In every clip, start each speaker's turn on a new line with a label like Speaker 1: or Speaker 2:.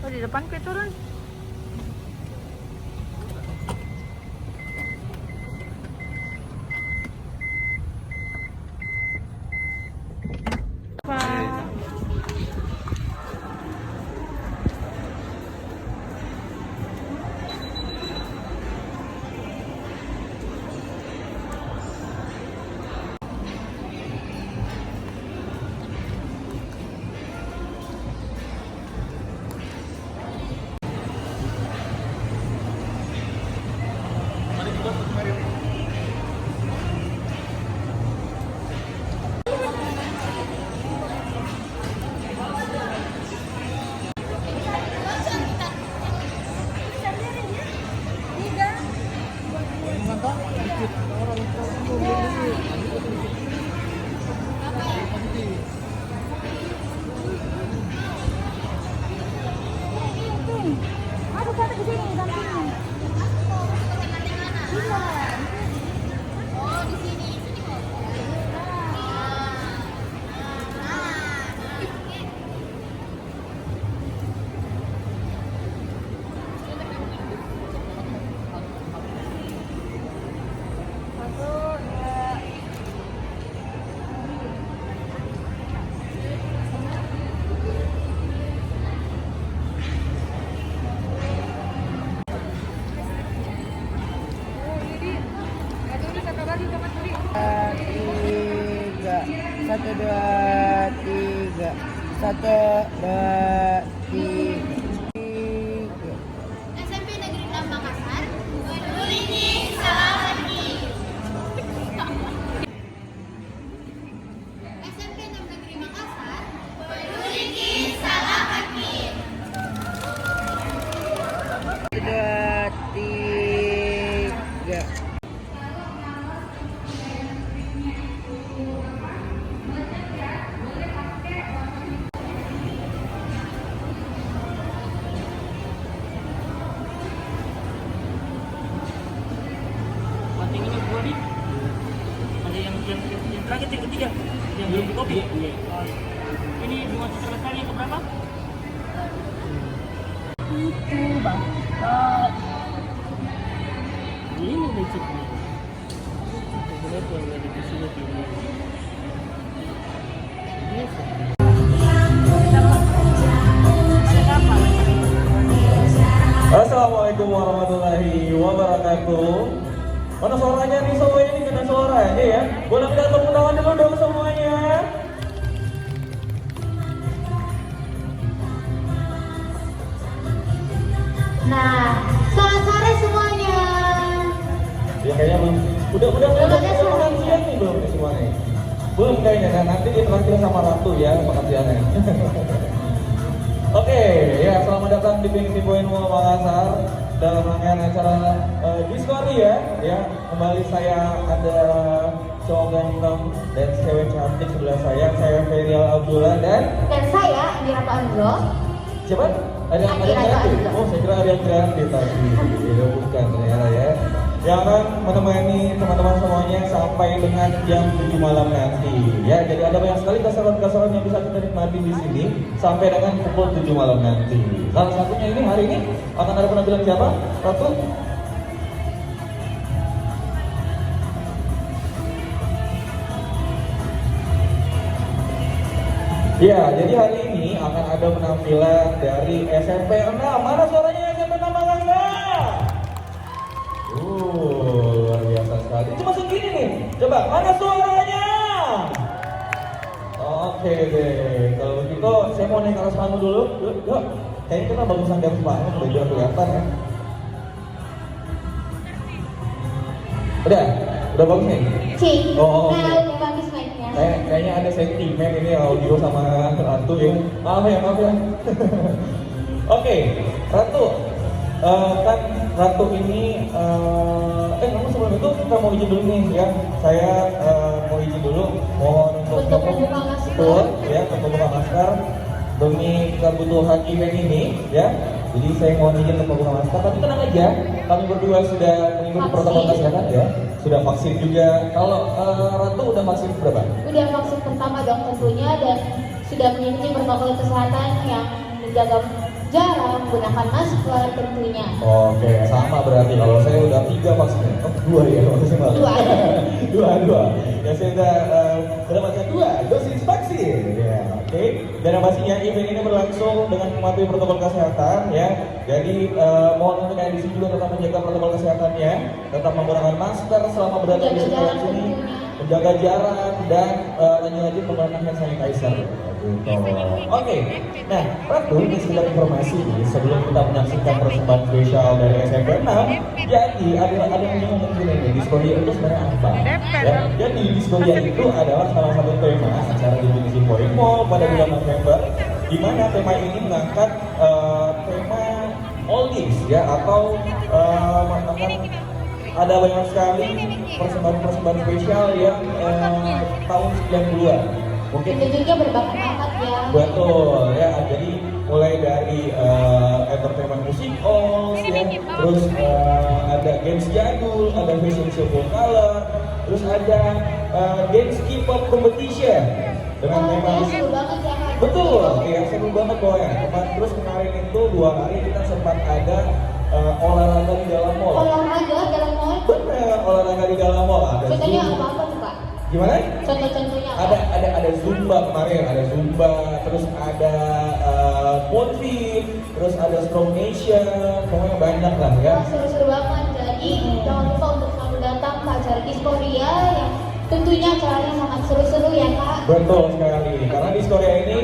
Speaker 1: Tuh di depan Pi turun. Pak.
Speaker 2: Aku kata ke sini dampingnya. Oh, di sini.
Speaker 1: Tiga, satu dua tiga, satu dua tiga.
Speaker 2: SMP Negeri 6 Makassar. Peduli Salaki. SMP 6 Negeri Makassar. Peduli Salaki.
Speaker 1: Dua tiga.
Speaker 3: Tingginya gua nih. Ada yang terakhir yang ketiga yang belum di kopi. Ini dua selesai yang keberapa?
Speaker 1: Itu bang.
Speaker 3: Ini udah cukup. Berapa yang ada di sini ini?
Speaker 4: Assalamualaikum warahmatullahi wabarakatuh. Mana suaranya nih semuanya nih, kena suara aja ya. Boleh minta tepuk tangan dulu dong semuanya.
Speaker 2: Nah, selamat sore semuanya.
Speaker 4: Ya kayaknya udah makan siang nih belum nih semuanya. Belum kayaknya kan, nanti ditraktir sama Ratu ya makan siangnya. Oke, ya selamat datang di Infinity Point Mall Makassar dalam rangkaian acara Discovery ya. Kembali saya ada cowok ganteng dan cewek cantik sebelah saya Ferial Abdullah dan
Speaker 2: saya Indira Panzo.
Speaker 4: siapa? Ada yang cantik? Oh, saya kira ada yang cantik tadi. Ya, bukan ternyata ya. Yang akan menemani teman-teman semuanya sampai dengan jam 7 malam nanti. Ya, jadi ada banyak sekali keseruan-keseruan yang bisa kita nikmati di sini sampai dengan pukul 7 malam nanti. Salah satunya ini hari ini akan ada penampilan siapa? Ratu? Ya, jadi hari ini akan ada penampilan dari SMP 6. Mana suaranya SMP 6 Makassar? Luar biasa sekali. Cuma segini nih. Coba, mana suaranya? Oke deh. Kalau begitu, saya mau naik ke atas panggung dulu. Yuk. Kayaknya kita bagusan di atas panggung, udah biar kelihatan ya. Udah bagus nih. Oh, oke.
Speaker 2: Bagus mainnya.
Speaker 4: Kayaknya ada sentimen ini audio sama Ratu ya. Maaf ya. Oke, Ratu. Kan Ratu ini kamu sebelum itu kita mau izin dulu nih ya. Saya mau izin dulu mohon untuk
Speaker 2: membuka masker.
Speaker 4: betul ya, untuk membuka masker demi kebutuhan event ini ya. Jadi saya mohon izin untuk membuka masker, tapi tenang aja, kami berdua sudah mengikuti protokol kesehatan ya. Sudah vaksin juga. Kalau Ratu udah vaksin berapa?
Speaker 2: Udah vaksin pertama dong tentunya dan sudah mengikuti protokol kesehatan yang menjaga jarak, gunakan masker tentunya.
Speaker 4: Oke, sama berarti kalau saya udah 3 vaksin. Oh, 2 ya, maksudnya
Speaker 2: Dua.
Speaker 4: dua. Ya saya udah mendapatkan 2 dosis vaksin. Ya, oke. Dan yang pastinya event ini berlangsung dengan mematuhi protokol kesehatan ya. Jadi mohon untuk kalian di sini juga tetap menjaga protokol kesehatannya, tetap menggunakan masker selama berada di
Speaker 2: Menjaga
Speaker 4: sekitar
Speaker 2: jarak
Speaker 4: sini,
Speaker 2: tentunya.
Speaker 4: menjaga jarak dan lanjut menggunakan hand sanitizer. Gitu. Oke, nah Ratu ini sekedar informasi nih sebelum kita menyaksikan persembahan spesial dari SMP 6. Jadi ada yang mungkin ini Diskoria itu sebenarnya apa? Ya, jadi Diskoria itu adalah salah satu tema acara definisi Point Mall pada bulan November, di mana tema ini mengangkat tema oldies ya atau akan ada banyak sekali persembahan spesial yang tahun 90-an. Mungkin
Speaker 2: Tentunya berbakat bakat ya.
Speaker 4: betul ya, jadi mulai dari entertainment musik ya, terus ada games jadul, ada fashion show full color, terus ada games K-pop competition dengan tema
Speaker 2: Seru banget ya Kak.
Speaker 4: betul, ya seru banget pokoknya. Terus kemarin itu 2 hari kita sempat ada olahraga di dalam mall.
Speaker 2: Olahraga dalam mall.
Speaker 4: Bener, olahraga di dalam mall ada
Speaker 2: Contohnya
Speaker 4: Zumba.
Speaker 2: apa tuh Kak?
Speaker 4: Gimana?
Speaker 2: Contoh-contohnya apa?
Speaker 4: Ada Zumba kemarin, ada Zumba, terus ada pole fit, terus ada Strong Nation, pokoknya banyak lah ya.
Speaker 2: Wah, seru-seru banget. Jadi jangan lupa untuk selalu datang ke acara Diskoria yang tentunya acaranya sangat seru-seru ya Kak.
Speaker 4: Betul sekali, karena di Korea ini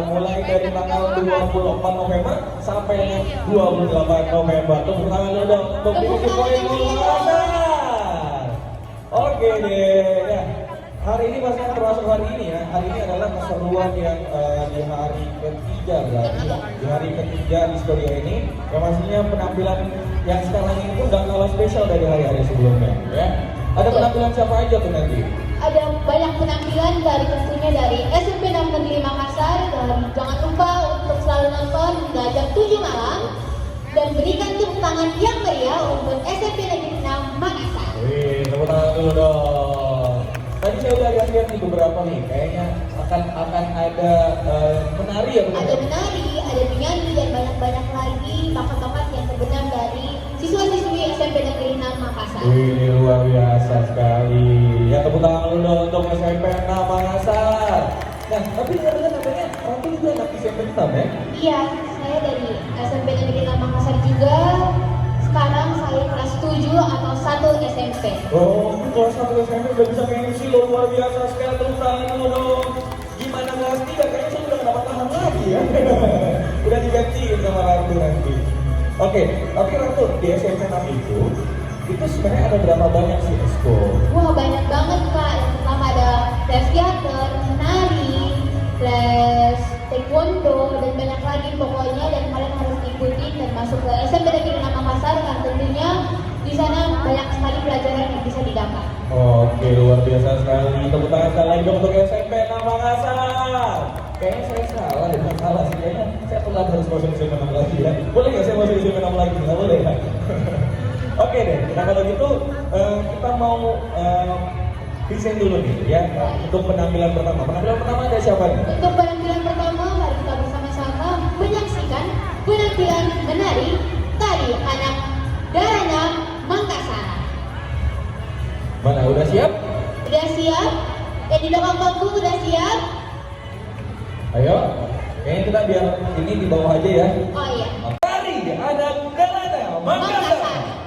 Speaker 4: mulai dari tanggal 24 November sampai dengan 28 November. Tepuk tangan dulu dong untuk divisi poin Makassar. Oke deh, ya. Hari ini pastinya termasuk hari ini ya. Hari ini adalah keseruan yang di hari ketiga berarti. Di hari ketiga di Korea ini, yang pastinya penampilan yang sekarang ini pun gak kalah spesial dari hari-hari sebelumnya ya. Ada penampilan siapa aja tuh nanti?
Speaker 2: Ada banyak penampilan dari tentunya dari SMP 6 Negeri Makassar, dan jangan lupa untuk selalu nonton hingga jam 7 malam dan berikan tepuk tangan yang meriah untuk SMP Negeri 6 Makassar.
Speaker 4: Wih, tepuk tangan dulu dong. Tadi saya udah lihat nih beberapa nih, kayaknya akan ada menari ya benar?
Speaker 2: Ada menari, ada penyanyi, dan banyak-banyak lagi bakat-bakat yang terbenam dari siswa-siswi SMP Negeri 6 Makassar.
Speaker 4: Wih, luar biasa sekali. Ya tepuk tangan dulu dong untuk SMP 6 Makassar. Nah, tapi dengar-dengar katanya Ratu juga anak SMP 6 ya?
Speaker 2: Iya, saya dari SMP Negeri 6 Makassar juga. Sekarang saya kelas 7 atau 1 SMP.
Speaker 4: Oh, kelas 1 SMP udah bisa MC loh, luar biasa sekali. Tepuk tangan dulu dong. Gimana kelas 3? Kayaknya saya udah gak dapat tahan lagi ya. Udah digantiin sama Ratu nanti. Oke, tapi Ratu di SMP 6 itu sebenarnya ada berapa banyak sih expo?
Speaker 2: Wah, banyak banget Kak. Yang pertama ada les theater, menari, les taekwondo, dan banyak lagi pokoknya, dan kalian harus ikuti dan masuk ke SMP Negeri 6 Makassar karena tentunya di sana banyak sekali pelajaran yang bisa didapat.
Speaker 4: Oke, luar biasa sekali. Tepuk tangan sekali lagi dong untuk SMP 6 Makassar. Kayaknya saya salah deh, salah sih. Kayaknya saya telat harus masuk SMP 6 lagi ya. Boleh nggak saya masuk SMP 6 lagi? Nggak boleh ya? Oke deh, nah kalau gitu kita mau present dulu nih ya untuk penampilan pertama. Penampilan pertama ada siapa nih?
Speaker 2: Untuk penampilan pertama, mari kita bersama-sama menyaksikan penampilan menari tari anak Darana Makassar.
Speaker 4: Mana, udah siap?
Speaker 2: Udah siap? Yang di belakang bangku udah siap?
Speaker 4: Ayo, kayaknya kita biar ini di bawah aja ya.
Speaker 2: Oh iya.
Speaker 4: Tari anak Darana Makassar.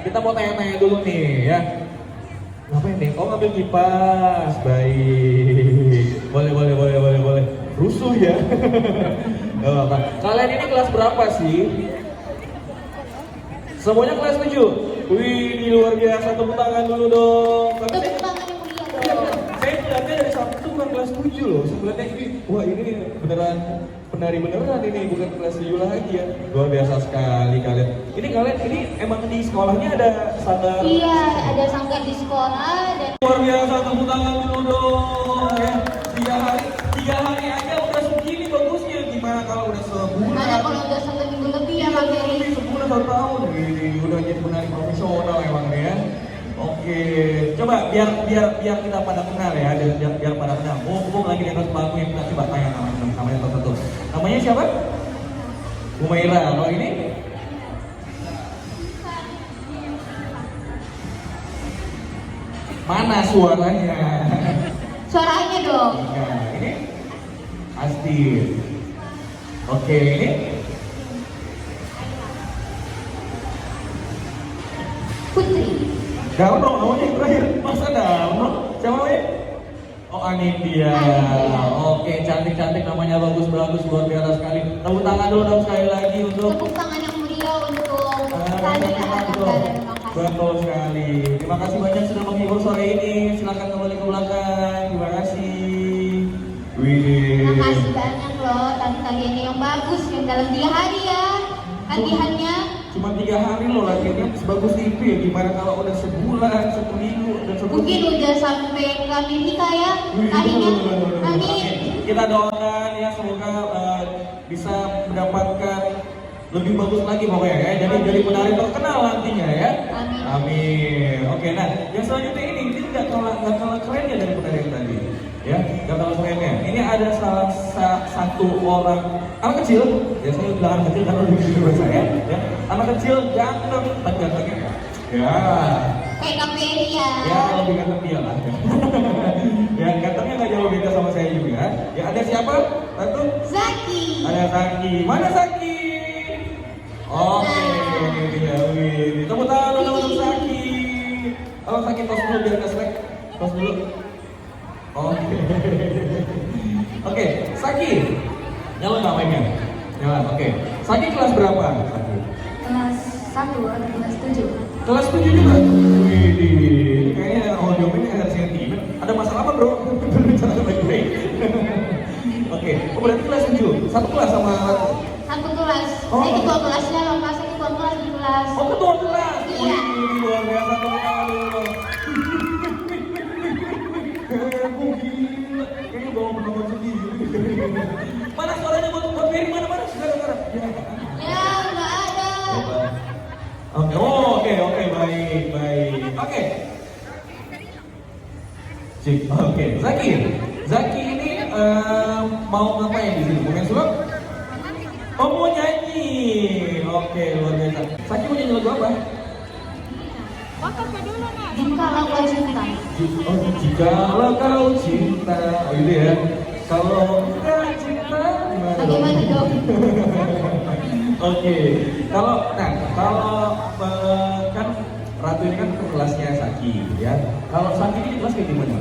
Speaker 4: Kita mau tanya-tanya dulu nih ya. Ngapain nih? Oh, ngambil kipas. Baik. Boleh. Rusuh ya. Gak apa-apa. Kalian ini kelas berapa sih? Semuanya kelas 7? Wih, ini luar biasa. Tepuk tangan dulu dong.
Speaker 2: Tepuk tangan yang mulia dong.
Speaker 4: Saya melihatnya dari Sabtu itu bukan kelas 7 loh. Saya melihatnya ini, wah ini beneran penari beneran ini, bukan kelas 7 lagi ya. Luar biasa sekali kalian. Ini kalian, ini emang di sekolahnya ada sanggar?
Speaker 2: Iya, ada sanggar di sekolah dan
Speaker 4: Luar biasa, tepuk tangan dulu dong ya. 3 hari aja udah segini bagusnya. Gimana kalau udah sebulan?
Speaker 2: ada kalau udah 1 minggu lebih ya Kak Ferry.
Speaker 4: Sebulan 1 tahun ini udah jadi penari profesional emang nih ya. Oke, coba biar kita pada kenal ya, biar pada kenal. Mumpung lagi di atas panggung yang kita coba tanya namanya satu-satu. Namanya siapa? Humaira. Kalau ini? Mana suaranya?
Speaker 2: Suaranya dong.
Speaker 4: Nah, ini Asti. Oke, ini
Speaker 2: Putri.
Speaker 4: Darno, namanya yang terakhir. Masa Darno? Siapa namanya? Oh, Anindya. Oke, cantik-cantik, namanya bagus-bagus, luar biasa sekali. Tepuk tangan dulu dong sekali lagi untuk
Speaker 2: Tepuk tangan yang mulia untuk
Speaker 4: Betul.
Speaker 2: Tania Ananda. Terima kasih.
Speaker 4: Betul sekali. Terima kasih banyak sudah menghibur sore ini. Silakan kembali ke belakang. Terima kasih. Wih.
Speaker 2: Terima kasih banyak loh tadi-tadi yang bagus yang dalam 3 hari ya latihannya.
Speaker 4: Cuma 3 hari loh latihannya sebagus itu ya. Gimana kalau udah sebulan, 1 minggu, dan
Speaker 2: Mungkin udah sampai ke Amerika ya tadinya. Amin.
Speaker 4: Kita doakan ya semoga bisa mendapatkan lebih bagus lagi pokoknya ya. Jadi penari terkenal nantinya ya.
Speaker 2: Amin.
Speaker 4: Amin. Oke, nah yang selanjutnya ini nggak kalah kerennya dari penari yang tadi. Ya, nggak kalah kerennya. Ini ada salah satu orang anak kecil. Ya saya bilang anak kecil karena lebih kecil dari saya. Ya, anak kecil ganteng, tapi gantengnya ya. Ya.
Speaker 2: Kayak Kak Ferry ya.
Speaker 4: Ya, lebih ganteng dia lah. Ya, gantengnya nggak jauh beda sama saya juga. Ya, ada siapa? Satu.
Speaker 2: Zaki.
Speaker 4: Ada Zaki. Mana Zaki? Oke, ini dia. Wih, tepuk tangan dulu untuk Zaki. Kalau Zaki tos dulu biar nggak selek. Tos dulu. Oke. Oke, Zaki. Nyala nggak mainnya? Nyala. Oke. Zaki kelas berapa? Zaki?
Speaker 2: Kelas 1 atau kelas 7?
Speaker 4: Kelas 7 juga? Wih, ini kayaknya audio ini ada sentimen. Ada masalah apa bro? Berbicara baik-baik. Oke, oh berarti kelas 7? Satu kelas sama Ratu?
Speaker 2: Satu kelas.
Speaker 4: Oh.
Speaker 2: Saya ketua kelasnya loh, Pak. Saya ketua kelas di kelas.
Speaker 4: Oh ketua kelas?
Speaker 2: Iya.
Speaker 4: Wih, luar biasa, tepuk tangan dulu. Heboh gila, kayaknya bawa penonton sendiri. Mana suaranya buat Ferry? Mana? Sekarang.
Speaker 2: Ya, nggak ada.
Speaker 4: Oke, oke, baik. Oke. Cik, oke. Zaki ini mau ngapain di sini? Mau main sulap? Oh mau nyanyi. Oke, luar biasa. Saki mau nyanyi lagu apa?
Speaker 2: Jikalau kau cinta.
Speaker 4: Oh, jikalau kau cinta. Oh itu ya. Kalau enggak cinta gimana dong?
Speaker 2: Bagaimana dong?
Speaker 4: Oke. Kalau kan Ratu ini kan kelasnya Saki ya. Kalau Saki ini kelas kayak gimana?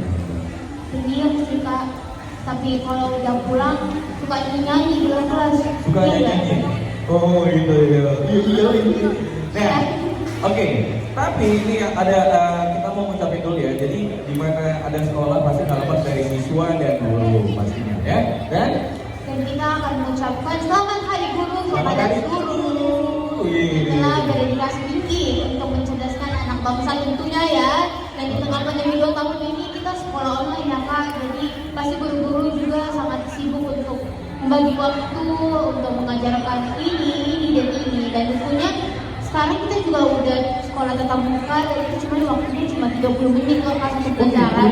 Speaker 2: Diam sih kak. Tapi kalau udah pulang suka nyanyi di luar kelas.
Speaker 4: Suka
Speaker 2: Iya,
Speaker 4: nyanyi?
Speaker 2: Kak?
Speaker 4: Oh gitu ya. Iya. Nah, oke. Tapi ini ada kita mau ngucapin dulu ya. Jadi di mana ada sekolah pasti harapan dari siswa dan guru pastinya ya. Dan
Speaker 2: kita akan mengucapkan selamat Hari Guru kepada
Speaker 4: Hari
Speaker 2: guru.
Speaker 4: Wih.
Speaker 2: Telah berdedikasi tinggi untuk mencerdaskan anak bangsa tentunya ya. Dan di tengah pandemi 2 tahun ini kita sekolah online ya kak. Jadi pasti guru-guru juga sangat sibuk untuk membagi waktu untuk mengajarkan ini dan ini. Dan tentunya sekarang kita juga udah sekolah tatap muka dan itu waktunya cuma 30 menit loh kak satu pelajaran.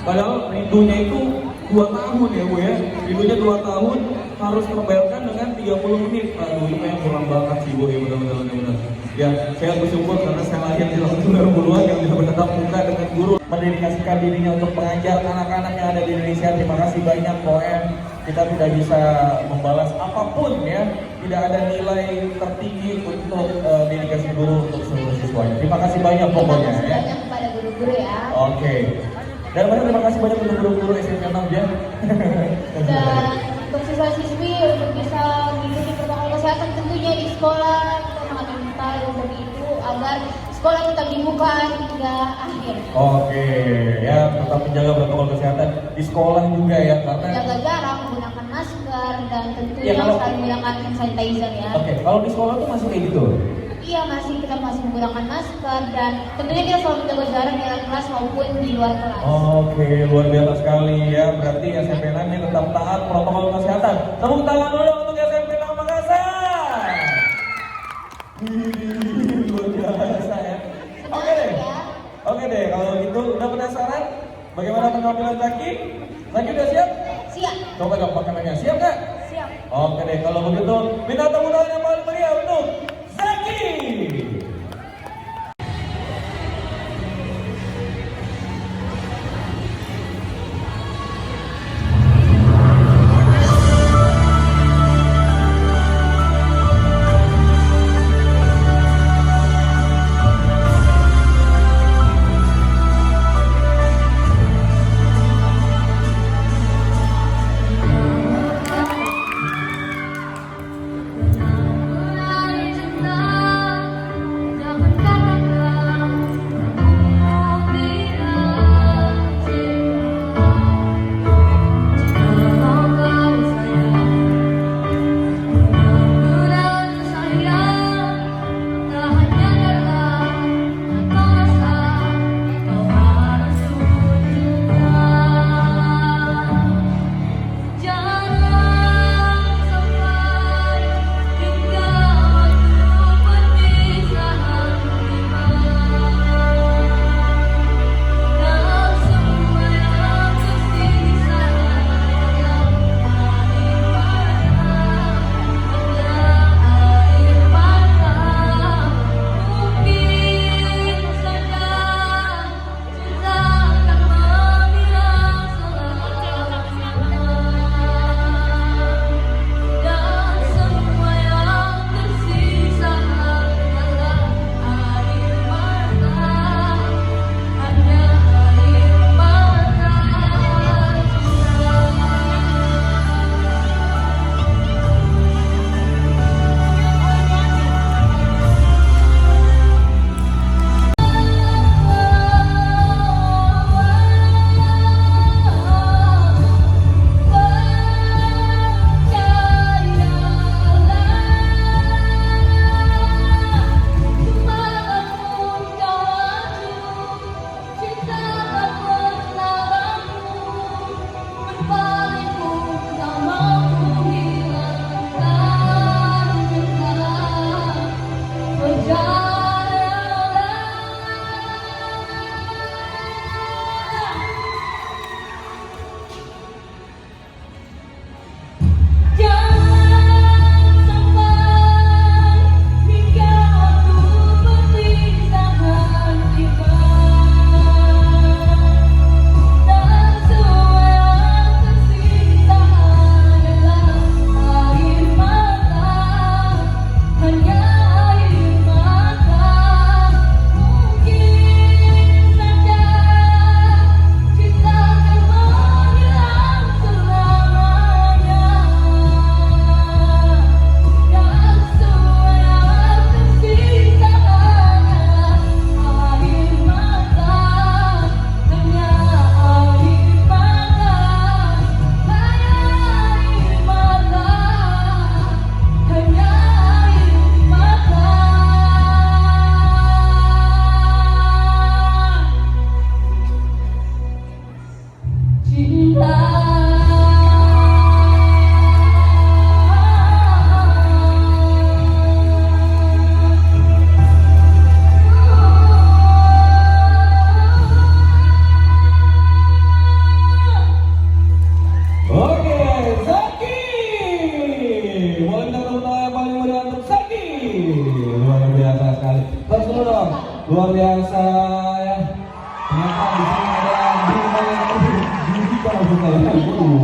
Speaker 4: Padahal rindunya itu 2 tahun ya Bu ya. Rindunya 2 tahun harus terbayarkan dengan 30 menit. Aduh itu kayak kurang banget sih Bu ya benar-benar. Ya saya bersyukur karena saya lahir di tahun 90-an yang bisa bertatap muka dengan guru, mendedikasikan dirinya untuk mengajar anak-anak yang ada di Indonesia. Terima kasih banyak Koem. Kita tidak bisa membalas apapun ya. Tidak ada nilai tertinggi untuk dedikasi guru untuk seluruh siswanya. Terima kasih banyak pokoknya
Speaker 2: Terima kasih
Speaker 4: ya.
Speaker 2: banyak kepada guru-guru ya.
Speaker 4: Oke. Dan terima kasih banyak untuk guru-guru SMP 6 ya.
Speaker 2: Dan untuk siswa-siswi untuk bisa mengikuti protokol kesehatan tentunya di sekolah kita sangat meminta untuk itu agar sekolah tetap dibuka hingga akhir.
Speaker 4: Oke, ya tetap menjaga protokol kesehatan di sekolah juga ya karena.
Speaker 2: Jaga jarak, menggunakan masker dan tentunya
Speaker 4: Ya, kalau-
Speaker 2: selalu menggunakan hand sanitizer ya.
Speaker 4: Oke, kalau di sekolah tuh masih kayak gitu.
Speaker 2: Iya kita masih menggunakan masker dan tentunya kita selalu menjaga jarak di dalam kelas maupun di luar kelas.
Speaker 4: Oke, luar biasa sekali ya. Berarti SMP 6 ini tetap taat protokol kesehatan. Tepuk tangan dulu untuk SMP 6 Makassar. Luar biasa ya. Oke deh. Oke deh, kalau gitu udah penasaran bagaimana penampilan Zaki? Zaki udah siap?
Speaker 2: Siap.
Speaker 4: Coba dong pakai namanya. Siap nggak?
Speaker 2: Siap.
Speaker 4: Oke deh, kalau begitu minta tepuk tangan yang paling meriah untuk Zaki.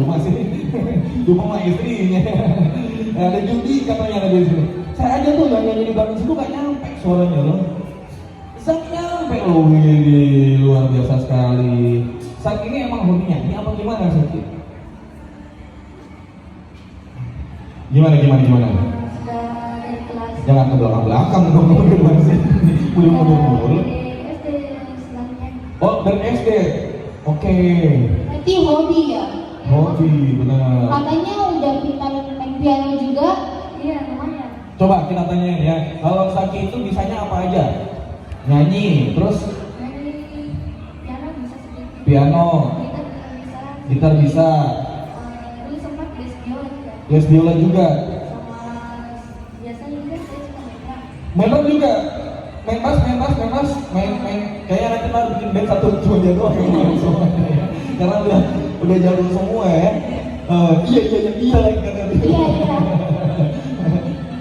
Speaker 5: rumah sih. Lupa sama istrinya. Nah, ada judi katanya ada di sini. Saya aja tuh yang nyanyi di belakang situ gak nyampe suaranya loh. Bisa nyampe loh, ini luar biasa sekali. Saat ini emang hobinya ini apa gimana Sakti? Gimana?
Speaker 2: Sudah dari kelas
Speaker 5: Jangan ke belakang dong, gimana sih? Mundur.
Speaker 2: SD istilahnya.
Speaker 5: Oh, dari SD. Oke.
Speaker 2: Berarti hobi ya?
Speaker 5: Hobi, benar.
Speaker 2: Katanya udah pintar main piano juga. Iya, lumayan.
Speaker 5: Coba kita tanyain ya, kalau Saki itu bisanya apa aja? Nyanyi, terus
Speaker 2: Dari piano bisa sedikit.
Speaker 5: piano,
Speaker 2: Gitar juga bisa.
Speaker 5: gitar bisa,
Speaker 2: Dulu sempat les biola juga.
Speaker 5: les biola juga,
Speaker 2: Sama biasanya juga saya suka main drum.
Speaker 5: main drum juga, main bass, main, kayaknya nanti baru bikin band satu cuma dia doang yang main semuanya ya. Karena udah jago semua ya. Iya lagi kata dia.
Speaker 2: Iya.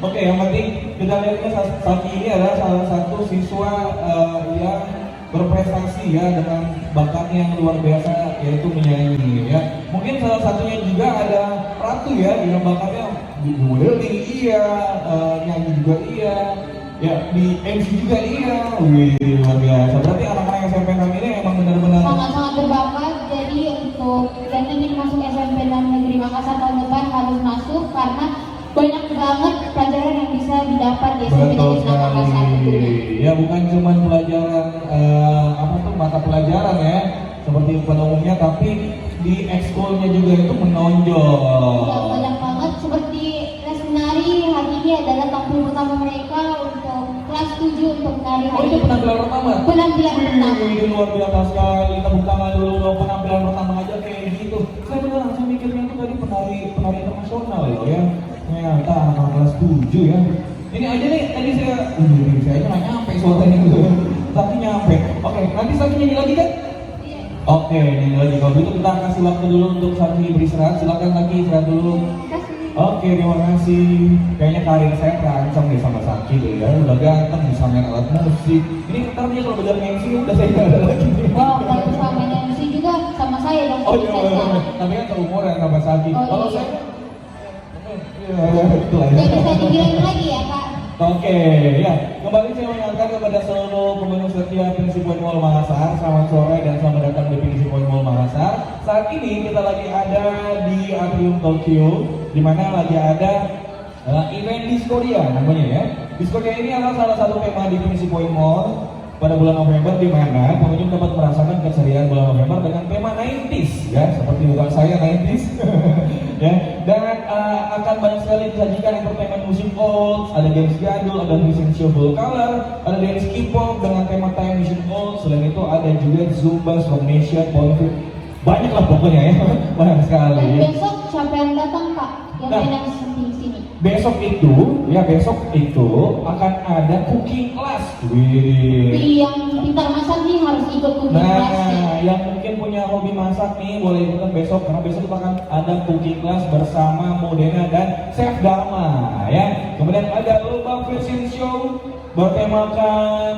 Speaker 5: Oke, yang penting kita lihatnya Saki ini adalah salah satu siswa yang berprestasi ya dengan bakatnya yang luar biasa yaitu menyanyi ya. Mungkin salah satunya juga ada Ratu ya yang bakatnya modeling iya, nyanyi juga iya, ya di MC juga iya. Wih, luar biasa. Berarti anak-anak SMP 6 ini emang benar-benar
Speaker 2: Sangat-sangat berbakat. Jadi untuk yang ingin masuk SMP 6 Negeri Makassar tahun depan harus masuk karena banyak banget pelajaran yang bisa didapat di SMP
Speaker 5: betul
Speaker 2: Negeri 6 Makassar tentunya.
Speaker 5: sekali. Ya bukan cuma pelajaran apa tuh mata pelajaran ya seperti pada umumnya, tapi di ekskulnya juga itu menonjol.
Speaker 2: Ya, banyak banget seperti les menari hari ini adalah tampil pertama mereka untuk kelas 7 untuk menari
Speaker 5: Oh
Speaker 2: hari
Speaker 5: itu
Speaker 2: ini.
Speaker 5: penampilan pertama?
Speaker 2: Penampilan pertama.
Speaker 5: Ini luar biasa sekali. Tepuk tangan dulu dong, penampilan pertama aja kayak gitu. Saya benar langsung mikirnya tuh tadi penari internasional loh ya. Ternyata anak kelas 7 ya. Ini aja nih tadi saya aja nggak nyampe suaranya gitu. Tapi nyampe. Oke, nanti Saki nyanyi lagi kan?
Speaker 2: Iya.
Speaker 5: Oke, nyanyi lagi. Kalau gitu kita kasih waktu dulu untuk Saki beristirahat. Silakan Saki istirahat dulu.
Speaker 2: Kasih.
Speaker 5: Oke, terima kasih. Kayaknya karir saya terancam deh sama Saki deh ya. Udah ganteng bisa main alat musik. Ini ntar dia kalau belajar MC udah saya nggak ada lagi.
Speaker 2: Oh, kalau sama MC juga sama saya dong.
Speaker 5: Oh
Speaker 2: Saya
Speaker 5: iya,
Speaker 2: sama.
Speaker 5: tapi kan seumuran sama Saki.
Speaker 2: Oh,
Speaker 5: Kalau
Speaker 2: iya.
Speaker 5: saya, ya itu lah ya.
Speaker 2: Jadi bisa dibilang lagi ya Kak.
Speaker 5: Oke, ya kembali saya mengingatkan kepada seluruh pengurus setia Pinisi Point Mall Makassar, selamat sore dan selamat datang di Pinisi Point Mall Makassar. Saat ini kita lagi ada di Atrium Tokyo, di mana lagi ada event Discordia namanya ya. Discordia ini adalah salah satu tema di Pinisi Point Mall pada bulan November, di mana pengunjung dapat merasakan keserian bulan November dengan tema 90s ya, seperti bukan saya 90s ya. Dan akan banyak sekali disajikan entertainment musik old, ada games jadul, ada fashion show full color, ada dance K-pop dengan tema time music old. Selain itu ada juga Zumba, Strong Nation, Polyfit, banyak lah pokoknya ya, banyak sekali
Speaker 2: Dan
Speaker 5: ya.
Speaker 2: besok siapa yang datang Kak? Yang
Speaker 5: Nah.
Speaker 2: enak di sini.
Speaker 5: Besok itu akan ada cooking class. Wih.
Speaker 2: Yang pintar masak nih harus ikut cooking class ya.
Speaker 5: Nah, yang mungkin punya hobi masak nih boleh ikutan besok karena besok itu akan ada cooking class bersama Modena dan Chef Dharma ya. Kemudian ada lomba fashion show bertemakan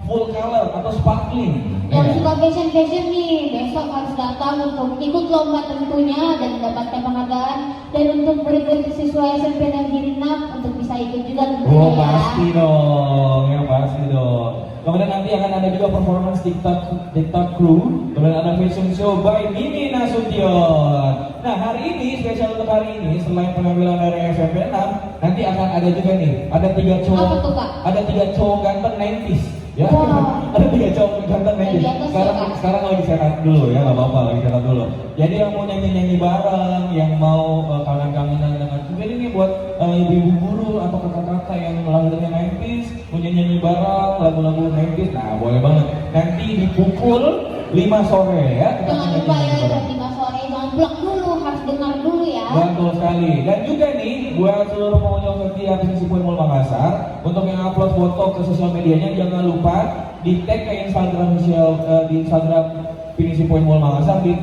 Speaker 5: full color atau sparkling.
Speaker 2: Yang suka fashion nih besok harus datang untuk ikut lomba tentunya dan mendapatkan penghargaan, dan untuk murid-murid siswa SMP Negeri 6 untuk bisa ikut juga tentunya
Speaker 5: Oh
Speaker 2: ya.
Speaker 5: pasti dong, ya pasti dong. Kemudian nanti akan ada juga performance TikTok crew. Kemudian ada fashion show by Mimi Nasution. Nah hari ini spesial untuk hari ini selain penampilan dari SMP 6, nanti akan ada juga nih, ada 3 cowok,
Speaker 2: Apa tuh, Kak?
Speaker 5: ada 3 cowok ganteng 90s. Ya,
Speaker 2: Wow.
Speaker 5: ada 3 cowok ganteng 90s.
Speaker 2: Di atas ya, Kak?
Speaker 5: Sekarang lagi sehat dulu ya, nggak apa-apa lagi sehat dulu. Jadi yang mau nyanyi-nyanyi bareng, yang mau kangen-kangenan dengan mungkin ini buat ibu-ibu guru atau kakak-kakak yang lahirnya 90s, mau nyanyi bareng lagu-lagu 90s, nah boleh banget. Nanti di pukul 5 sore ya. Kita
Speaker 2: Jangan lupa ya
Speaker 5: nyanyi-nyanyi
Speaker 2: jam
Speaker 5: bareng.
Speaker 2: 5 sore, jangan pulang dulu, harus dengar dulu ya.
Speaker 5: Betul sekali. Dan juga nih buat seluruh pengunjung setia Pinisi Point Mall Makassar, untuk yang upload foto ke sosial medianya jangan lupa di tag ke Instagram di Instagram Pinisi Point Mall Makassar di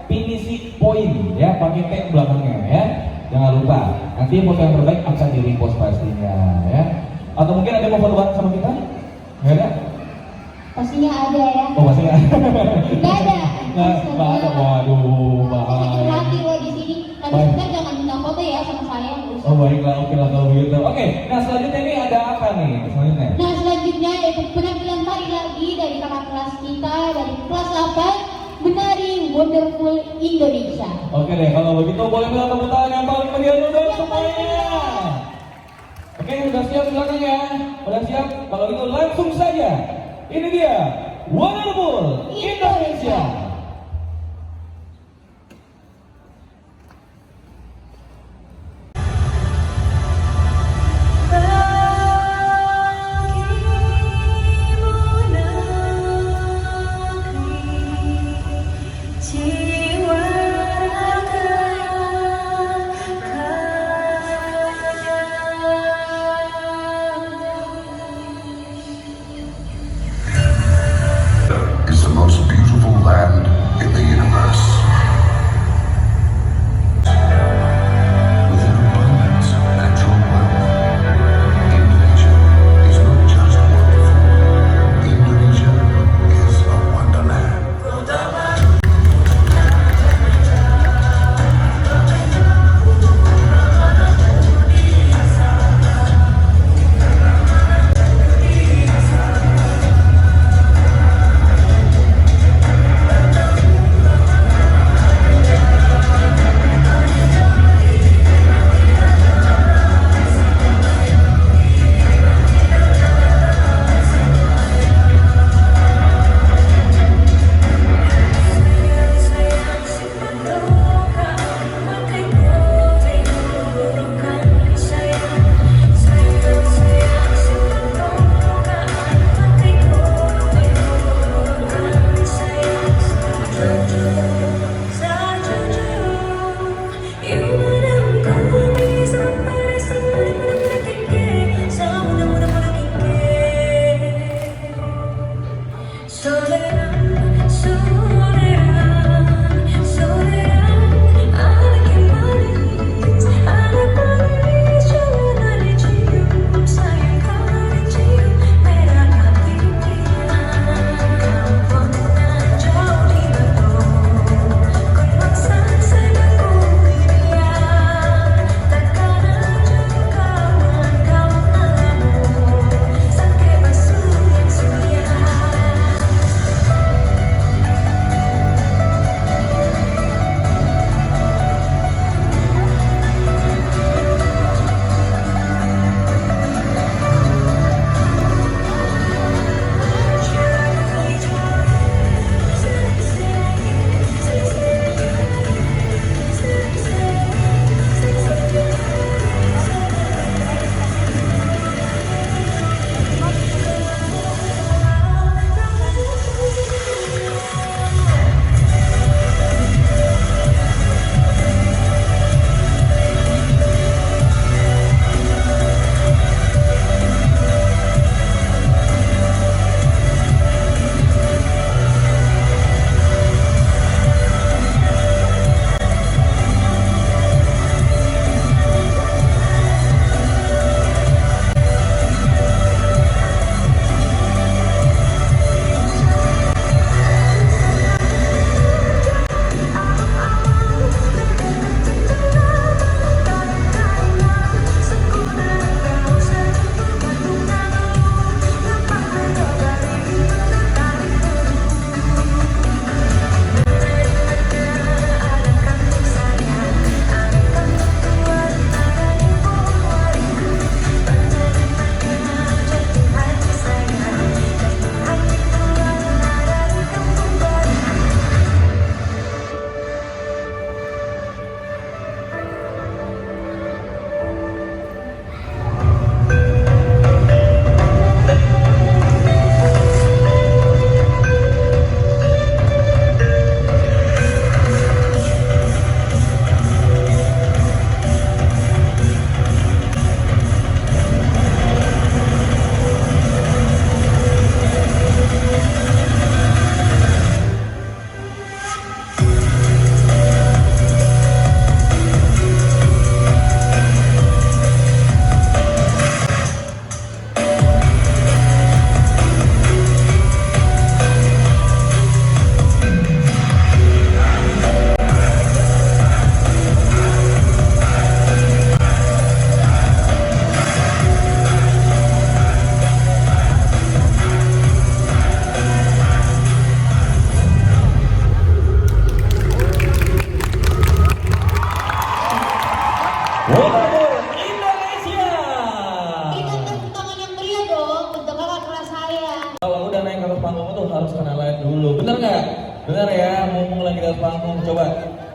Speaker 5: @pinisipoint ya, pakai tag belakangnya ya. Jangan lupa. Nanti foto yang terbaik akan di repost pastinya ya. Atau mungkin ada yang mau foto bareng sama kita? Nggak ada?
Speaker 2: Pastinya ada ya.
Speaker 5: Oh pastinya.
Speaker 2: Nggak ada.
Speaker 5: nggak ada. Waduh, bahaya.
Speaker 2: Hati lo di sini. Tapi
Speaker 5: Baik.
Speaker 2: sebenarnya jangan minta foto ya sama saya.
Speaker 5: Oh baiklah, oke lah kalau begitu. Oke, nah selanjutnya ini ada apa nih? Selanjutnya.
Speaker 2: Nah selanjutnya yaitu penampilan tari lagi dari kakak kelas kita dari kelas 8 menari Wonderful Indonesia.
Speaker 5: Oke deh, kalau begitu boleh minta tepuk tangan yang paling meriah dulu semuanya. Oke, udah siap belakangnya? Udah siap? Kalau gitu langsung saja. Ini dia Wonderful Indonesia.
Speaker 6: Is the most beautiful land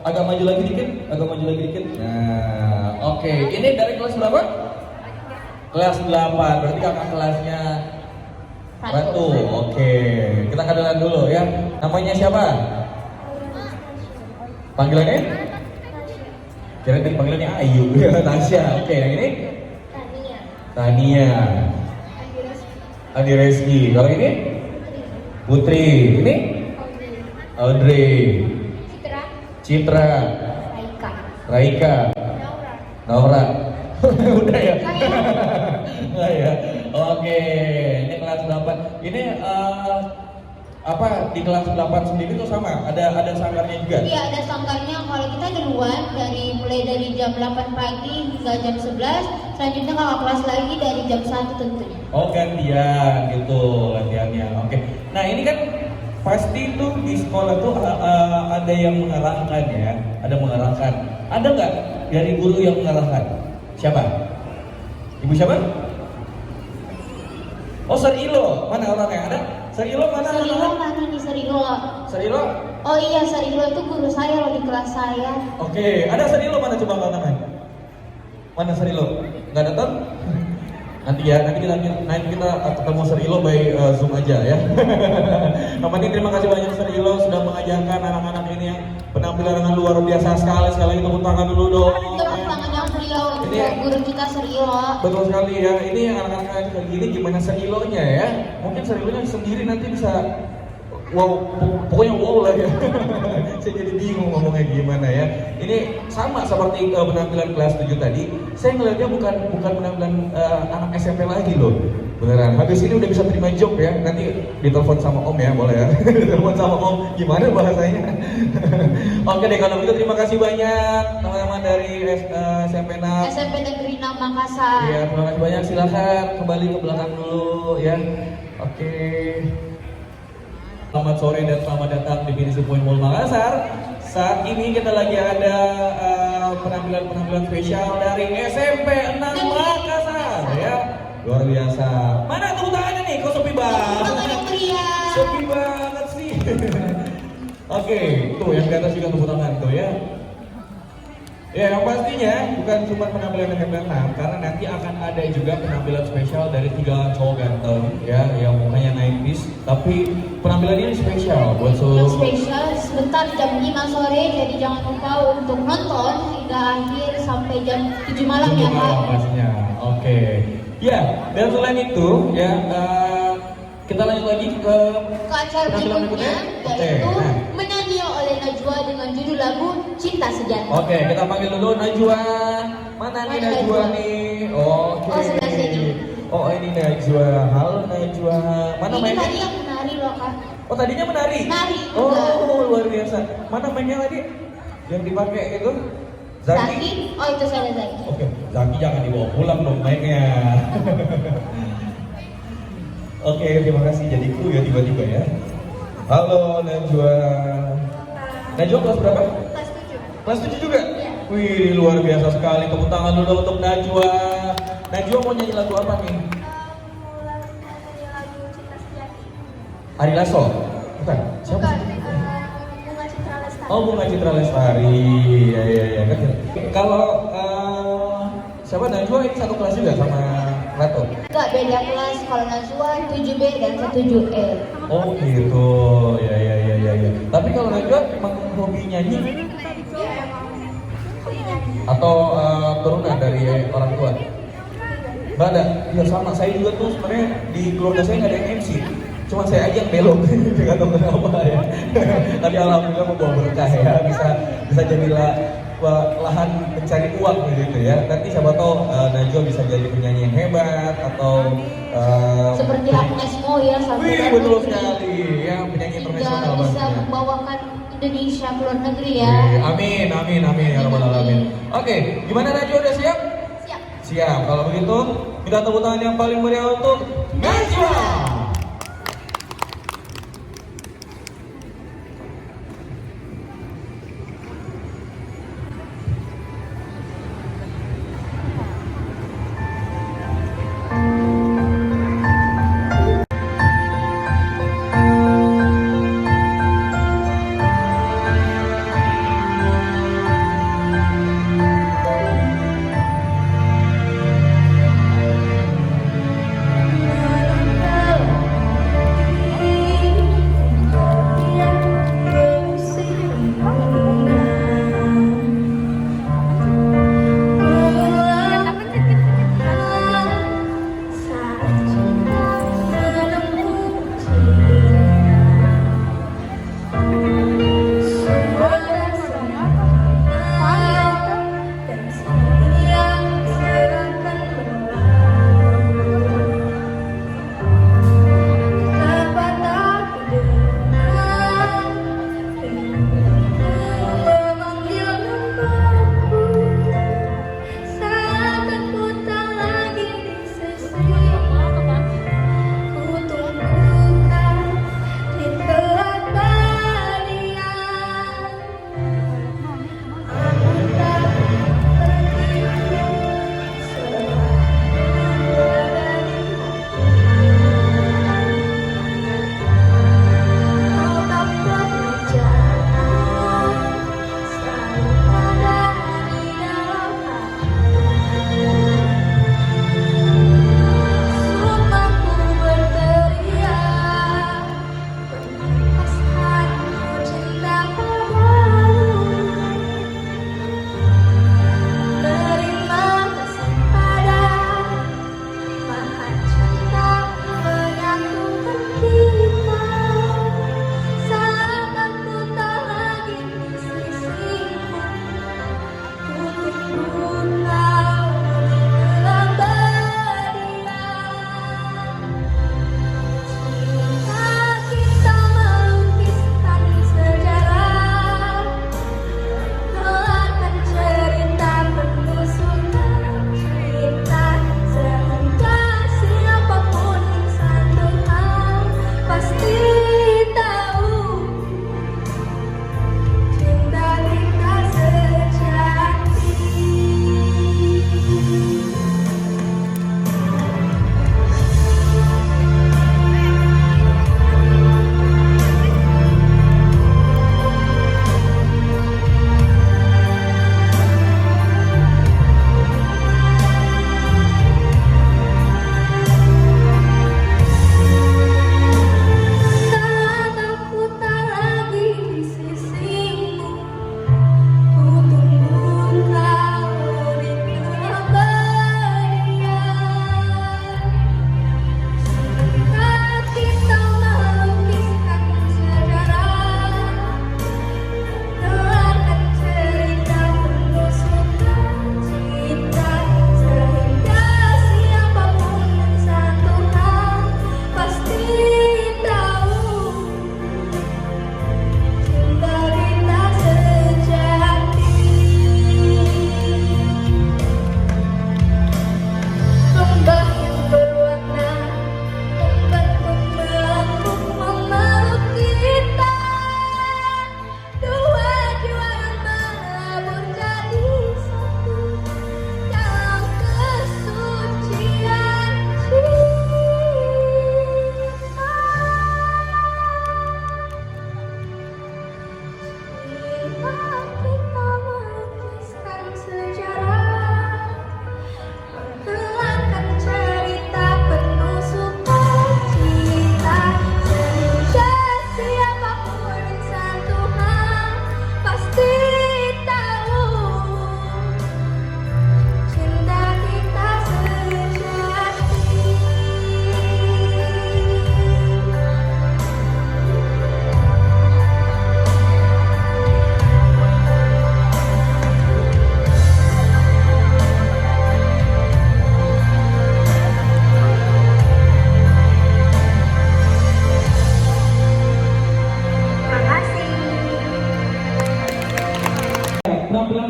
Speaker 5: agak maju lagi dikit, agak maju lagi dikit. Nah, oke. Ini dari kelas berapa? Kelas 8. Berarti kakak kelasnya Ratu. Oke. Kita kenalan dulu ya. Namanya siapa? Panggilannya? Kira tadi panggilannya Ayu. Tasya. Oke, yang ini? Tania. Adi Reski. Kalau ini? Putri. Ini? Audrey. Citra. Raika. Naura. Udah ya? Nah, ya. Oke, ini kelas 8. Ini apa di kelas 8 sendiri tuh sama? Ada sanggarnya juga?
Speaker 2: Iya, ada sanggarnya. Kalau kita duluan mulai dari jam 8 pagi hingga jam 11, selanjutnya kakak kelas lagi dari jam 1 tentunya.
Speaker 5: Oh, gantian gitu latihannya. Oke. Nah, ini kan pasti tuh di sekolah tuh ada yang mengarahkan ya, ada mengarahkan. Ada nggak dari guru yang mengarahkan? Siapa? Ibu siapa? Oh, Serilo. Mana orangnya? Ada? Serilo mana?
Speaker 2: Serilo mana nih Serilo?
Speaker 5: Serilo?
Speaker 2: Oh iya, Serilo itu guru saya loh di kelas saya.
Speaker 5: Oke, ada Serilo mana coba angkat tangan? Mana Serilo? Nggak datang? Nanti kita ketemu Serilo by Zoom aja ya. Yang penting terima kasih banyak Serilo sudah mengajarkan anak-anak ini yang penampilan dengan luar biasa sekali. Sekali lagi tepuk tangan dulu dong.
Speaker 2: Tepuk tangannya beliau,
Speaker 5: Ini
Speaker 2: guru kita Serilo.
Speaker 5: betul sekali ya. Ini anak-anak kayak gini gimana Serilonya ya? Mungkin Serilonya sendiri nanti bisa wow, pokoknya wow lah ya. Saya jadi bingung ngomongnya gimana ya. Ini sama seperti penampilan kelas 7 tadi. Saya ngeliatnya bukan penampilan anak SMP lagi loh. Beneran. Habis ini udah bisa terima job ya. Nanti ditelepon sama Om ya, boleh ya. Ditelepon sama Om. Gimana bahasanya? Oke deh, kalau begitu terima kasih banyak teman-teman dari SMP
Speaker 2: Negeri 6 Makassar.
Speaker 5: Iya, terima kasih banyak. Silakan kembali ke belakang dulu ya. Oke. Selamat sore dan selamat datang di Definisi Point Mall Makassar. Saat ini kita lagi ada penampilan spesial dari SMP 6 Makassar ya. Luar biasa. Mana tepuk tangannya nih? Kok sepi banget?
Speaker 2: Tangannya meriah.
Speaker 5: Sepi banget sih. Oke, tuh yang di atas juga tepuk tangan tuh ya. Ya, yang pastinya bukan cuma penampilan SMP 6, karena nanti akan ada juga penampilan spesial dari 3 cowok ganteng ya, yang mukanya 90s, tapi penampilan ini spesial buat seluruh
Speaker 2: Spesial sebentar jam 5 sore, jadi jangan lupa untuk nonton hingga akhir sampai jam 7 malam ya Pak.
Speaker 5: pastinya. Oke. Ya, dan selain itu ya kita lanjut lagi ke
Speaker 2: acara
Speaker 5: penampilan
Speaker 2: berikutnya,
Speaker 5: Oke.
Speaker 2: yaitu
Speaker 5: Nah.
Speaker 2: menyanyi oleh Najwa dengan judul lagu Cinta Sejati.
Speaker 5: Oke, kita panggil dulu Najwa. Mana nih
Speaker 2: Mana
Speaker 5: Najwa
Speaker 2: Najwa?
Speaker 5: nih? Oke.
Speaker 2: Oh, sebelah sini.
Speaker 5: Oh, ini Najwa. Halo Najwa. Mana
Speaker 2: Ini
Speaker 5: mainnya?
Speaker 2: tadi yang menari loh Kak.
Speaker 5: Oh, tadinya menari?
Speaker 2: Menari juga.
Speaker 5: Oh, luar biasa. Mana mainnya tadi? Yang dipakai itu? Zaki?
Speaker 2: Oh itu saya Zaki.
Speaker 5: Oke, Zaki jangan dibawa pulang dong mainnya. Oke, terima kasih. Jadi kru ya tiba-tiba ya. Halo Najwa. Najwa kelas berapa?
Speaker 2: Kelas 7.
Speaker 5: Kelas 7 juga?
Speaker 2: Iya.
Speaker 5: Wih, luar biasa sekali. Tepuk tangan dulu untuk Najwa. Najwa mau nyanyi lagu apa nih? Ari Lasso? Bukan? Siapa?
Speaker 2: Bunga Citra Lestari.
Speaker 5: Oh, Bunga Citra Lestari. Ya. Kalau siapa Najwa ini satu kelas juga sama Ratu?
Speaker 2: Enggak, beda kelas. Kalau Najwa 7B dan 7E.
Speaker 5: Oh gitu, ya. Tapi kalau Najwa emang hobi nyanyi atau turunan dari orang tua? Nggak ada, ya sama. Saya juga tuh sebenarnya di keluarga saya nggak ada yang MC. Cuma saya aja yang belok, nggak tahu kenapa ya. Tapi alhamdulillah membawa berkah ya, bisa jadilah lahan mencari uang gitu ya. Nanti siapa tahu Najwa bisa jadi penyanyi yang hebat atau
Speaker 2: Seperti Agnes Mo ya,
Speaker 5: wih, betul sekali ya, penyanyi internasional
Speaker 2: juga bisa
Speaker 5: banget.
Speaker 2: membawakan Indonesia ke luar negeri ya.
Speaker 5: Amin ya rabbal alamin. Oke, gimana Najwa, udah siap?
Speaker 2: Siap.
Speaker 5: Siap. Kalau begitu kita tepuk tangan yang paling meriah untuk Najwa.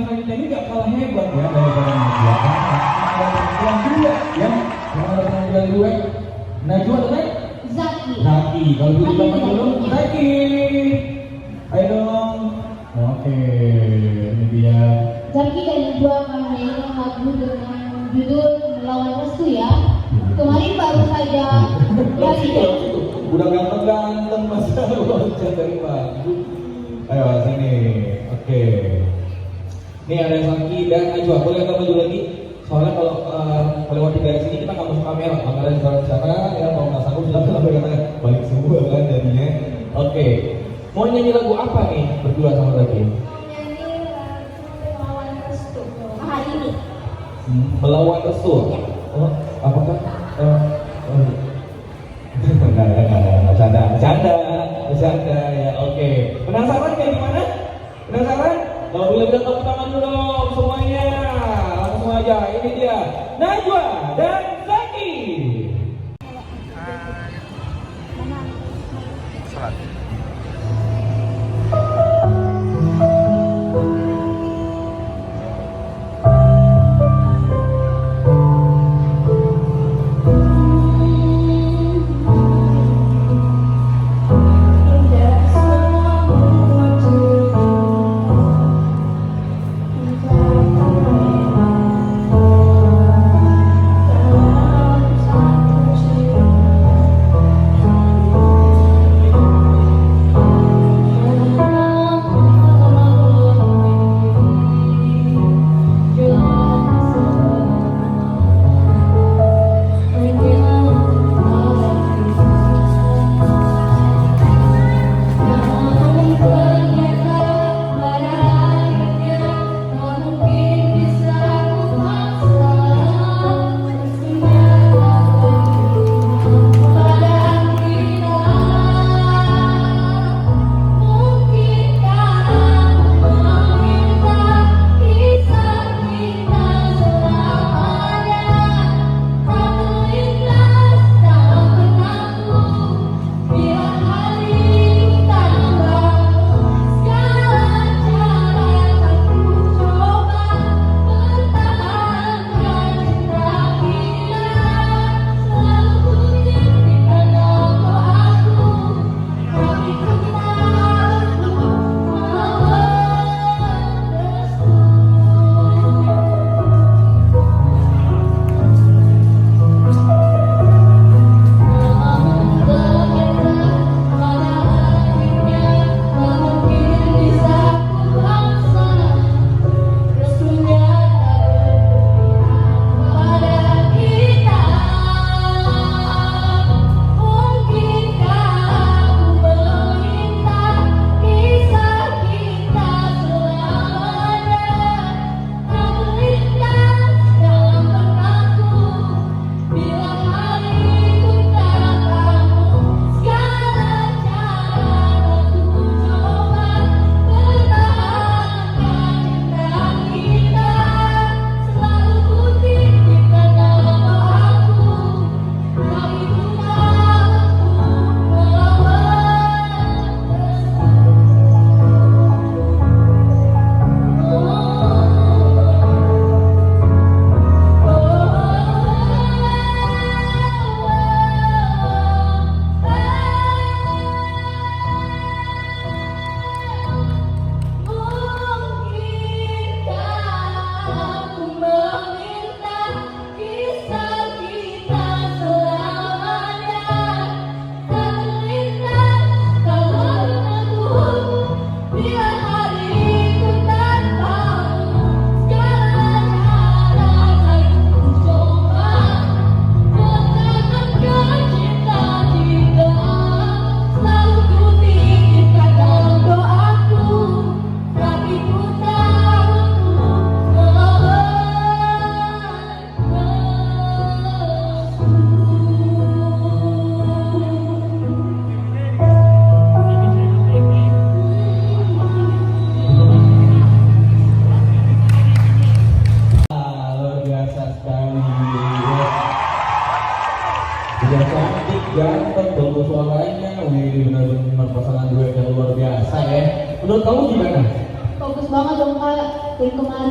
Speaker 5: selanjutnya ini gak kalah hebat ya daripada Najwa. Ada perempuan juga ya. Yang ada perempuan dua. Najwa dengan
Speaker 2: Zaki.
Speaker 5: Zaki. Kalau gitu kita dulu Zaki. Ayo dong. Oke, ini dia.
Speaker 2: Zaki dan Najwa akan menyanyikan lagu dengan judul Melawan Restu ya. Kemarin baru saja ya.
Speaker 5: Udah ganteng-ganteng masa loncat dari bangku. Ayo sini. Oke. Ini ada Zaki dan Najwa. Boleh kita maju lagi? Soalnya kalau melewati dari sini kita nggak masuk kamera. Kamera di sana ya, kalau nggak sanggup silakan balik semua kan jadinya. Oke. Mau nyanyi lagu apa nih berdua sama Zaki?
Speaker 2: Nyanyi lagu Melawan Restu hari ini.
Speaker 5: Melawan Restu. Oh, apakah? Bercanda ya. Oke. Penasaran kayak gimana? Penasaran? Kalau boleh bilang tepuk tangan dulu dong semuanya. Langsung aja. Ini dia Najwa dan Zaki.
Speaker 2: Indah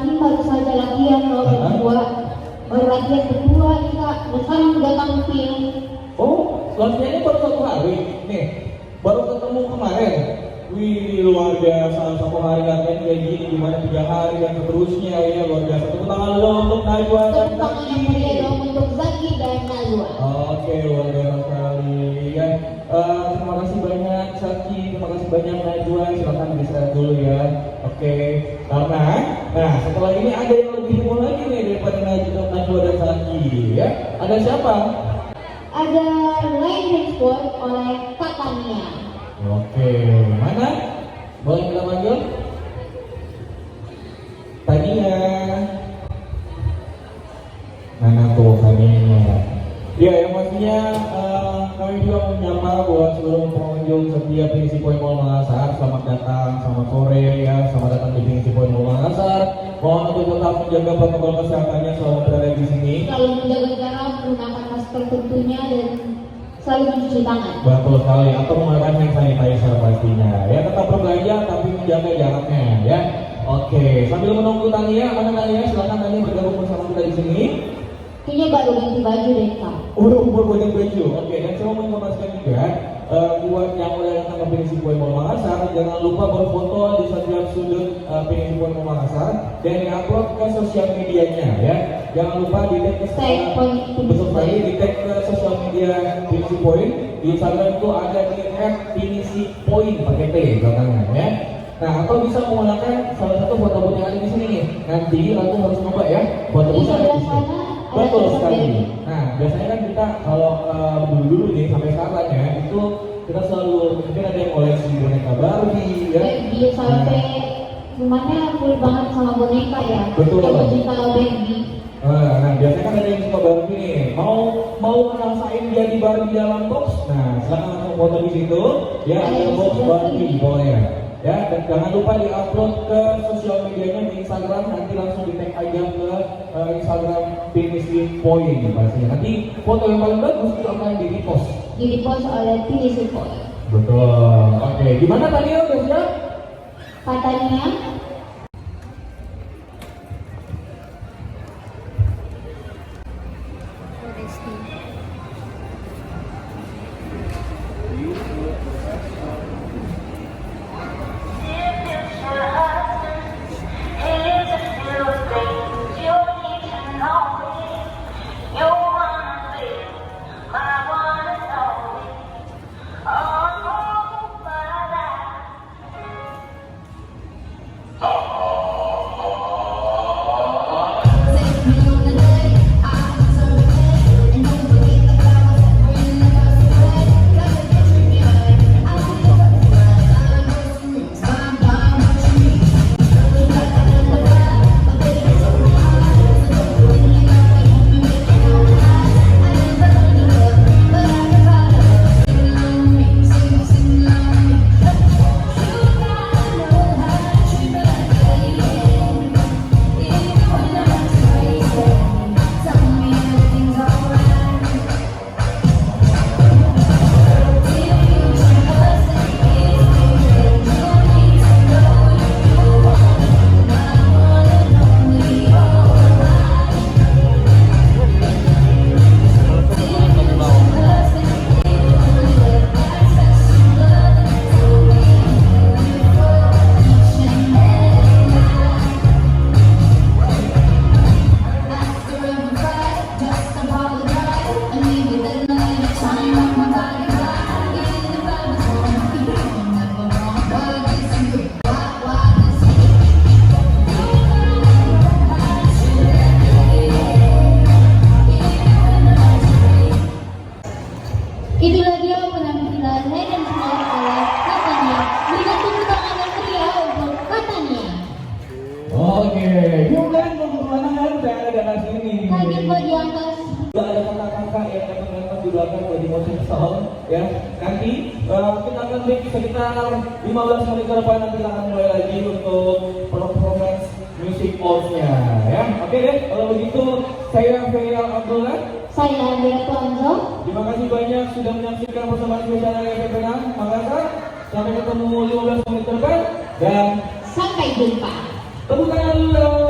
Speaker 2: ini baru saja latihan loh berdua. Baru latihan berdua nih kak, dan sekarang udah tampil.
Speaker 5: Oh, latihannya baru 1 hari. Nih, baru ketemu kemarin. Wih, luar biasa. 1 hari latihan kayak gini, gimana 3 hari dan seterusnya ya, luar biasa. Tepuk tangan lo untuk Najwa dan
Speaker 2: Tepuk tangan yang
Speaker 5: Zaki.
Speaker 2: meriah dong untuk Zaki dan Najwa.
Speaker 5: Oke, luar biasa sekali ya. Terima kasih banyak Zaki, terima kasih banyak Najwa. Silakan diserah dulu ya. Oke, karena nah setelah ini ada yang lebih heboh lagi nih daripada Najwa dan Zaki ya. Ada siapa?
Speaker 2: Ada Line Handsport oleh Kak Tania.
Speaker 5: Oke, mana? Boleh kita panggil? Tania. Mana tuh Tania? Ya, yang pastinya kami juga menyapa buat seluruh pengunjung setiap Pinisi Point Mall Makassar. Selamat datang, selamat sore ya, selamat datang di Pinisi Point Mall Makassar. Mohon untuk tetap menjaga protokol kesehatannya selama berada di sini.
Speaker 2: Selalu menjaga jarak, menggunakan masker tentunya dan selalu mencuci tangan.
Speaker 5: Betul sekali, atau menggunakan hand sanitizer pastinya. Ya, tetap berbelanja tapi menjaga jaraknya ya. Oke, sambil menunggu Tania, mana Tania? Silakan Tania bergabung bersama kita di sini.
Speaker 2: Kayaknya baru ganti baju deh kak.
Speaker 5: Udah ganti baju. Oke, dan saya mau menginformasikan juga buat yang udah datang ke Pinisi Point Mall Makassar, jangan lupa berfoto di setiap sudut Pinisi Point Mall Makassar dan diupload ke sosial medianya ya. Jangan lupa di tag ke betul sekali, di tag ke sosial media Pinisi Point. Di Instagram itu ada di @pinisipoint pakai T belakangan ya. Nah, atau bisa menggunakan salah satu foto booth yang ada di sini nih. Nanti Ratu harus coba ya, foto
Speaker 2: Di
Speaker 5: booth ada
Speaker 2: sebelah
Speaker 5: di sini.
Speaker 2: sana ada
Speaker 5: Betul
Speaker 2: tulisan
Speaker 5: sekali.
Speaker 2: BRI.
Speaker 5: Nah, biasanya kan kita kalau dulu nih sampai sekarang ya, itu kita selalu mungkin ada yang koleksi boneka Barbie ya.
Speaker 2: Dia sampai rumahnya full banget sama boneka ya.
Speaker 5: Betul.
Speaker 2: Dia pecinta Barbie.
Speaker 5: Nah, biasanya kan ada yang suka Barbie nih. Mau ngerasain jadi Barbie dalam box? Nah, silakan langsung foto di situ. Ya, ada box Barbie pokoknya. Ya, dan jangan lupa di-upload ke sosial medianya di Instagram, nanti langsung di-tag aja ke Instagram Pinisi Point pastinya. Nanti foto yang paling bagus itu akan di-repost.
Speaker 2: Di-repost oleh Pinisi Point.
Speaker 5: Betul. Oke, gimana tadi udah siap?
Speaker 2: Katanya itulah dia penampilan Line and Sport oleh Katanya. Berikan tepuk tangan yang meriah untuk Katanya.
Speaker 5: Oke, yuk kan mau kemana kan? Saya ada di sini.
Speaker 2: Kaget buat di atas.
Speaker 5: Juga ada kakak-kakak yang datang di belakang buat di motion sound ya. Nanti kita akan break sekitar 15 menit ke depan, nanti kita akan mulai lagi untuk performance music pause-nya ya. Oke deh, kalau begitu saya Feyal Abdullah.
Speaker 2: Saya Andrea Tuanzo.
Speaker 5: Terima kasih banyak sudah menyaksikan persembahan spesial dari FPNA Makassar. Sampai ketemu 15 menit ke depan dan
Speaker 2: Sampai jumpa.
Speaker 5: tepuk tangan dulu.